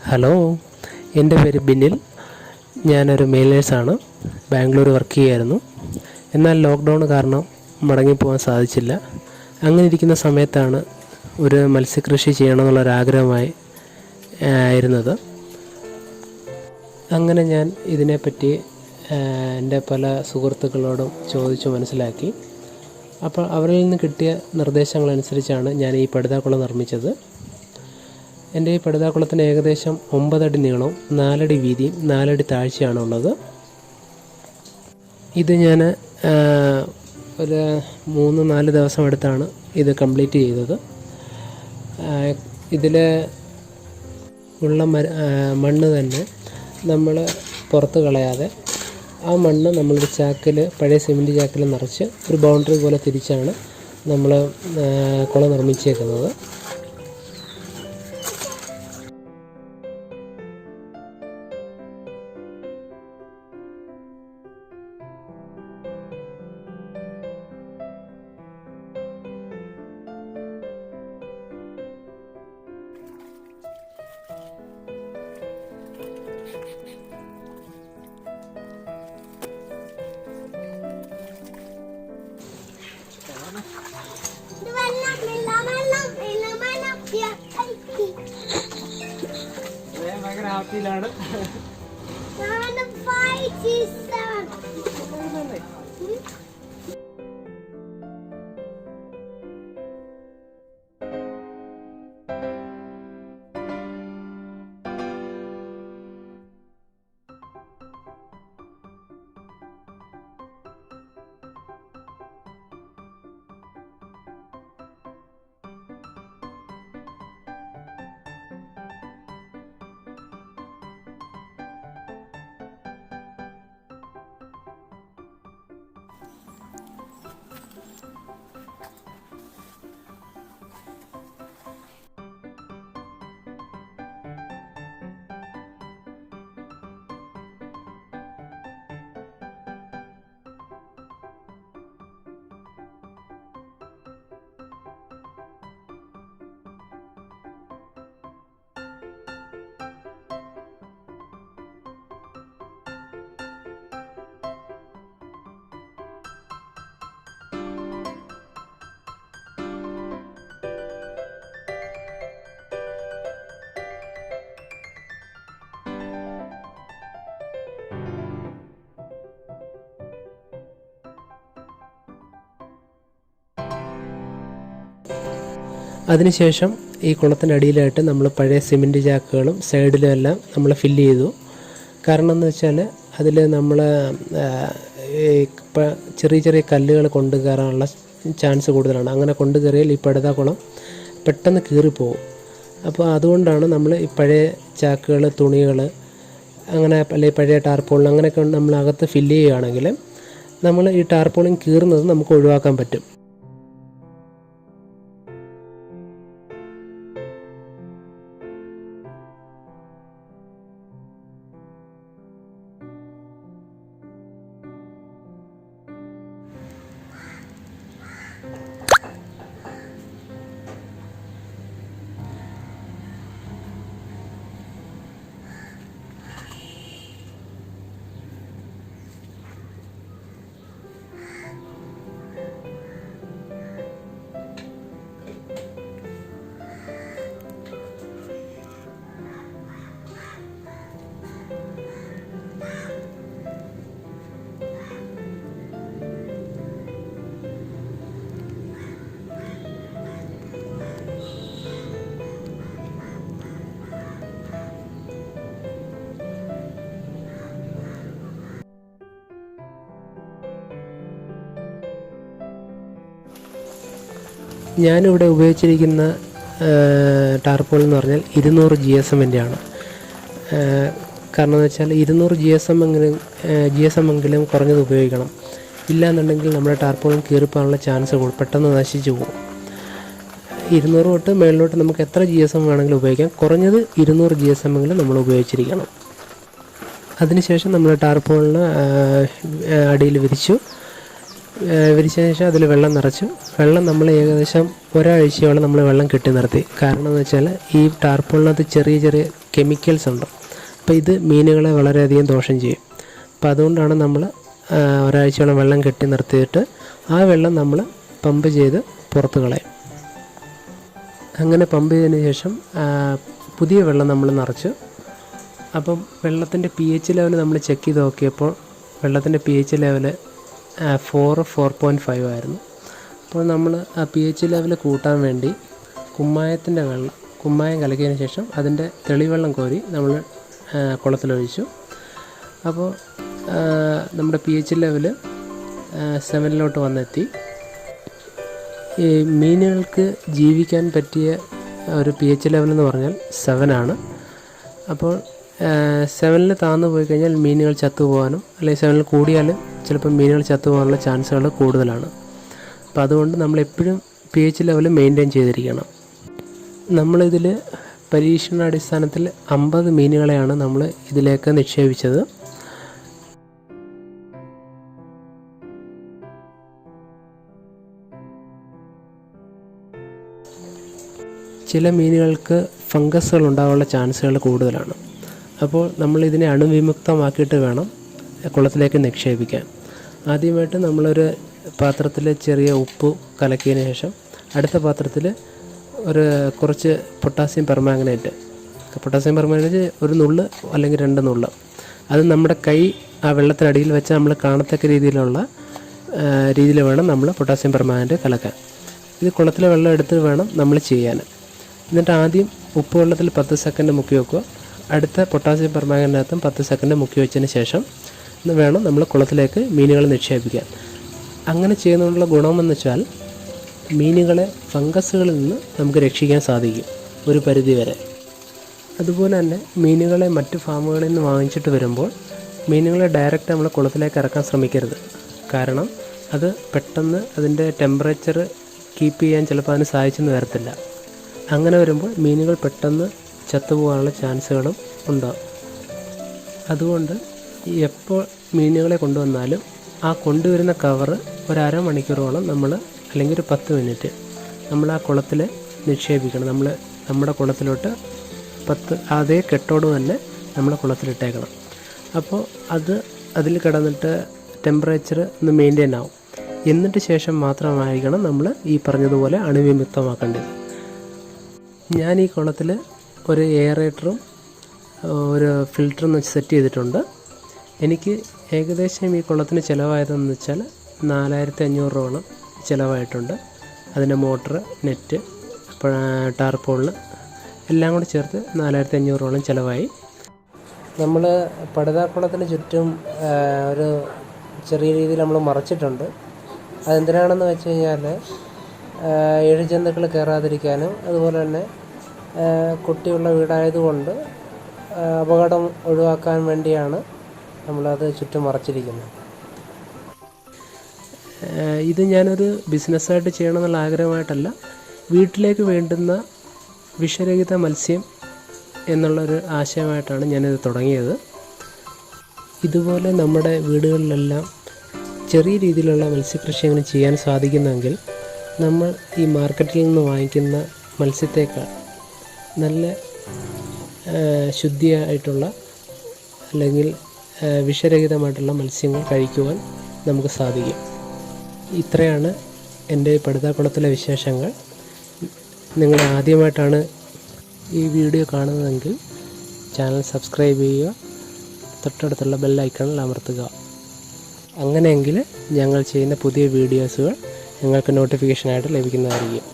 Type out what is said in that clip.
Hello, എൻ്റെ പേര് ബിനിൽ. ഞാനൊരു മെയിൽ നേഴ്സാണ്. ബാംഗ്ലൂർ വർക്ക് ചെയ്യുമായിരുന്നു. എന്നാൽ ലോക്ക്ഡൗൺ കാരണം മടങ്ങിപ്പോകാൻ സാധിച്ചില്ല. അങ്ങനെ ഇരിക്കുന്ന സമയത്താണ് ഒരു മത്സ്യകൃഷി ചെയ്യണമെന്നുള്ളൊരാഗ്രഹമായി ആയിരുന്നത്. അങ്ങനെ ഞാൻ ഇതിനെപ്പറ്റി എൻ്റെ പല സുഹൃത്തുക്കളോടും ചോദിച്ചു മനസ്സിലാക്കി. അപ്പോൾ അവരിൽ നിന്ന് കിട്ടിയ നിർദ്ദേശങ്ങളനുസരിച്ചാണ് ഞാൻ ഈ പടുതാക്കുളം നിർമ്മിച്ചത്. എൻ്റെ ഈ പടുതാക്കുളത്തിന് ഏകദേശം 9 അടി നീളവും 4 അടി വീതിയും 4 അടി താഴ്ചയാണുള്ളത്. ഇത് ഞാൻ ഒരു 3-4 ദിവസം എടുത്താണ് ഇത് കംപ്ലീറ്റ് ചെയ്തത്. ഇതിൽ ഉള്ള മണ്ണ് തന്നെ നമ്മൾ പുറത്ത് കളയാതെ ആ മണ്ണ് നമ്മളൊരു ചാക്കിൽ, പഴയ സിമൻറ്റ് ചാക്കിൽ നിറച്ച് ഒരു ബൗണ്ടറി പോലെ തിരിച്ചാണ് നമ്മൾ കുളം നിർമ്മിച്ചേക്കുന്നത്. ഭയങ്കര ഹാപ്പിയിലാണ്. അതിനുശേഷം ഈ കുളത്തിനടിയിലായിട്ട് നമ്മൾ പഴയ സിമൻറ്റ് ചാക്കുകളും സൈഡിലും എല്ലാം നമ്മൾ ഫില്ല് ചെയ്തു. കാരണം എന്ന് വെച്ചാൽ അതിൽ നമ്മൾ ചെറിയ ചെറിയ കല്ലുകൾ കൊണ്ട് കയറാനുള്ള ചാൻസ് കൂടുതലാണ്. അങ്ങനെ കൊണ്ട് കയറിയാൽ ഈ പടുതാക്കുളം പെട്ടെന്ന് കീറിപ്പോവും. അപ്പോൾ അതുകൊണ്ടാണ് നമ്മൾ ഈ പഴയ ചാക്കുകൾ, തുണികൾ, അങ്ങനെ അല്ലെങ്കിൽ പഴയ ടാർപോളിൻ അങ്ങനെയൊക്കെ നമ്മൾ അകത്ത് ഫില്ല് ചെയ്യുകയാണെങ്കിൽ നമ്മൾ ഈ ടാർപോളിൻ കീറുന്നത് നമുക്ക് ഒഴിവാക്കാൻ പറ്റും. ഞാനിവിടെ ഉപയോഗിച്ചിരിക്കുന്ന ടാർപോൾ എന്ന് പറഞ്ഞാൽ 200 GSM-ൻ്റെ ആണ്. കാരണം എന്ന് വെച്ചാൽ 200 GSM എങ്കിലും കുറഞ്ഞത് ഉപയോഗിക്കണം. ഇല്ലയെന്നുണ്ടെങ്കിൽ നമ്മുടെ ടാർപോളിൻ കീറിപ്പോകാനുള്ള ചാൻസ് പെട്ടെന്ന് നശിച്ചു പോകും. 200 തൊട്ട് മേളിലോട്ട് നമുക്ക് എത്ര GSM വേണമെങ്കിലും ഉപയോഗിക്കാം. കുറഞ്ഞത് 200 GSM എങ്കിലും നമ്മൾ ഉപയോഗിച്ചിരിക്കണം. അതിനുശേഷം നമ്മൾ ടാർപോളിന് അടിയിൽ വിരിച്ചു. വിരിച്ചതിന് ശേഷം അതിൽ വെള്ളം നിറച്ചു. വെള്ളം നമ്മൾ ഏകദേശം ഒരാഴ്ചയോളം നമ്മൾ വെള്ളം കെട്ടി നിർത്തി. കാരണം എന്ന് വെച്ചാൽ ഈ ടാർപോളിനകത്ത് ചെറിയ ചെറിയ കെമിക്കൽസ് ഉണ്ട്. അപ്പോൾ ഇത് മീനുകളെ വളരെയധികം ദോഷം ചെയ്യും. അപ്പോൾ അതുകൊണ്ടാണ് നമ്മൾ ഒരാഴ്ചയോളം വെള്ളം കെട്ടി നിർത്തിയിട്ട് ആ വെള്ളം നമ്മൾ പമ്പ് ചെയ്ത് പുറത്ത് കളയും. അങ്ങനെ പമ്പ് ചെയ്തതിന് ശേഷം പുതിയ വെള്ളം നമ്മൾ നിറച്ചു. അപ്പം വെള്ളത്തിൻ്റെ pH ലെവൽ നമ്മൾ ചെക്ക് ചെയ്ത് നോക്കിയപ്പോൾ വെള്ളത്തിൻ്റെ pH ലെവൽ 4.5 ആയിരുന്നു. അപ്പോൾ നമ്മൾ ആ pH ലെവൽ കൂട്ടാൻ വേണ്ടി കുമ്മായം കലക്കിയതിന് ശേഷം അതിൻ്റെ തെളിവെള്ളം കോരി നമ്മൾ കുളത്തിലൊഴിച്ചു. അപ്പോൾ നമ്മുടെ pH ലെവൽ 7 വന്നെത്തി. ഈ മീനുകൾക്ക് ജീവിക്കാൻ പറ്റിയ ഒരു pH ലെവൽ എന്ന് പറഞ്ഞാൽ 7 ആണ്. അപ്പോൾ 7 താഴ്ന്നു പോയി കഴിഞ്ഞാൽ മീനുകൾ ചത്തുപോകാനും അല്ലെങ്കിൽ 7 കൂടിയാൽ ചിലപ്പോൾ മീനുകൾ ചത്തുപോകാനുള്ള ചാൻസുകൾ കൂടുതലാണ്. അപ്പോൾ അതുകൊണ്ട് നമ്മളെപ്പോഴും pH ലെവൽ മെയിൻറ്റെയിൻ ചെയ്തിരിക്കണം. നമ്മളിതിൽ പരീക്ഷണാടിസ്ഥാനത്തിൽ 50 മീനുകളെയാണ് നമ്മൾ ഇതിലേക്ക് നിക്ഷേപിച്ചത്. ചില മീനുകൾക്ക് ഫംഗസുകൾ ഉണ്ടാകാനുള്ള ചാൻസുകൾ കൂടുതലാണ്. അപ്പോൾ നമ്മളിതിനെ അണുവിമുക്തമാക്കിയിട്ട് വേണം കുളത്തിലേക്ക് നിക്ഷേപിക്കാൻ. ആദ്യമായിട്ട് നമ്മളൊരു പാത്രത്തിൽ ചെറിയ ഉപ്പ് കലക്കിയതിന് ശേഷം അടുത്ത പാത്രത്തിൽ കുറച്ച് പൊട്ടാസ്യം പെർമാംഗനേറ്റ് ഒരു നുള്ള് അല്ലെങ്കിൽ 2 നുള്ള്, അത് നമ്മുടെ കൈ ആ വെള്ളത്തിനടിയിൽ വെച്ച് നമ്മൾ കാണത്തക്ക രീതിയിൽ വേണം നമ്മൾ പൊട്ടാസ്യം പെർമാംഗനേറ്റ് കലക്കാൻ. ഇത് കുളത്തിലെ വെള്ളം എടുത്ത് വേണം നമ്മൾ ചെയ്യാൻ. എന്നിട്ട് ആദ്യം ഉപ്പ് വെള്ളത്തിൽ 10 സെക്കൻഡ് മുക്കി വെക്കുക. അടുത്ത പൊട്ടാസ്യം പെർമാംഗനേറ്റിനകത്തും 10 സെക്കൻഡ് മുക്കി വെച്ചതിന് ശേഷം വേണം നമ്മൾ കുളത്തിലേക്ക് മീനുകൾ നിക്ഷേപിക്കാൻ. അങ്ങനെ ചെയ്യുന്നതിനുള്ള ഗുണമെന്ന് വെച്ചാൽ മീനുകളെ ഫംഗസുകളിൽ നിന്ന് നമുക്ക് രക്ഷിക്കാൻ സാധിക്കും ഒരു പരിധി വരെ. അതുപോലെ തന്നെ മീനുകളെ മറ്റ് ഫാമുകളിൽ നിന്ന് വാങ്ങിച്ചിട്ട് വരുമ്പോൾ മീനുകളെ ഡയറക്റ്റ് നമ്മൾ കുളത്തിലേക്ക് ഇറക്കാൻ ശ്രമിക്കരുത്. കാരണം അത് പെട്ടെന്ന് അതിൻ്റെ ടെമ്പറേച്ചർ കീപ്പ് ചെയ്യാൻ ചിലപ്പോൾ അതിന് സാധിച്ചെന്ന് വരത്തില്ല. അങ്ങനെ വരുമ്പോൾ മീനുകൾ പെട്ടെന്ന് ചത്തുപോകാനുള്ള ചാൻസുകളും ഉണ്ടാകും. അതുകൊണ്ട് എപ്പോൾ മീനുകളെ കൊണ്ടുവന്നാലും ആ കൊണ്ടുവരുന്ന കവറ് ഒരു അരമണിക്കൂറോളം നമ്മൾ അല്ലെങ്കിൽ ഒരു 10 മിനിറ്റ് നമ്മൾ ആ കുളത്തിൽ നിക്ഷേപിക്കണം. നമ്മുടെ കുളത്തിലോട്ട് അതേ കെട്ടോട് തന്നെ നമ്മൾ കുളത്തിലിട്ടേക്കണം. അപ്പോൾ അതിൽ കിടന്നിട്ട് ടെമ്പറേച്ചർ ഒന്ന് മെയിൻറ്റെയിൻ ആവും. എന്നിട്ട് ശേഷം മാത്രമായിരിക്കണം നമ്മൾ ഈ പറഞ്ഞതുപോലെ അണുവിമുക്തമാക്കേണ്ടത്. ഞാൻ ഈ കുളത്തിൽ ഒരു എയറേറ്ററും ഒരു ഫിൽറ്ററും സെറ്റ് ചെയ്തിട്ടുണ്ട്. എനിക്ക് ഏകദേശം ഈ കുളത്തിന് ചിലവായതെന്ന് വെച്ചാൽ 4500 രൂപയോളം ചിലവായിട്ടുണ്ട്. അതിൻ്റെ മോട്ടർ, നെറ്റ്, ടാർപോളിന് എല്ലാം കൂടി ചേർത്ത് 4500 രൂപയോളം ചിലവായി. നമ്മൾ പടുതാക്കുളത്തിന് ചുറ്റും ഒരു ചെറിയ രീതിയിൽ നമ്മൾ മറച്ചിട്ടുണ്ട്. അതെന്തിനാണെന്ന് വെച്ച് കഴിഞ്ഞാൽ എഴുജന്തുക്കൾ കയറാതിരിക്കാനും അതുപോലെ തന്നെ കുട്ടിയുള്ള വീടായതുകൊണ്ട് അപകടം ഒഴിവാക്കാൻ വേണ്ടിയാണ് നമ്മളത് ചുറ്റും മറച്ചിരിക്കുന്നത്. ഇത് ഞാനൊരു ബിസിനസ്സായിട്ട് ചെയ്യണമെന്നുള്ള ആഗ്രഹമായിട്ടല്ല, വീട്ടിലേക്ക് വേണ്ടുന്ന വിഷരഹിത മത്സ്യം എന്നുള്ളൊരു ആശയമായിട്ടാണ് ഞാനിത് തുടങ്ങിയത്. ഇതുപോലെ നമ്മുടെ വീടുകളിലെല്ലാം ചെറിയ രീതിയിലുള്ള മത്സ്യകൃഷി അങ്ങനെ ചെയ്യാൻ സാധിക്കുന്നെങ്കിൽ നമ്മൾ ഈ മാർക്കറ്റിൽ നിന്ന് വാങ്ങിക്കുന്ന മത്സ്യത്തേക്കാൾ നല്ല ശുദ്ധിയായിട്ടുള്ള അല്ലെങ്കിൽ വിഷരഹിതമായിട്ടുള്ള മത്സ്യങ്ങൾ കഴിക്കുവാൻ നമുക്ക് സാധിക്കും. ഇത്രയാണ് എൻ്റെ പടുതാക്കുളത്തിലെ വിശേഷങ്ങൾ. നിങ്ങൾ ആദ്യമായിട്ടാണ് ഈ വീഡിയോ കാണുന്നതെങ്കിൽ ചാനൽ സബ്സ്ക്രൈബ് ചെയ്യുക, തൊട്ടടുത്തുള്ള ബെൽ ഐക്കണിൽ അമർത്തുക. അങ്ങനെയെങ്കിൽ ഞങ്ങൾ ചെയ്യുന്ന പുതിയ വീഡിയോസുകൾ നിങ്ങൾക്ക് നോട്ടിഫിക്കേഷനായിട്ട് ലഭിക്കുന്നതായിരിക്കും.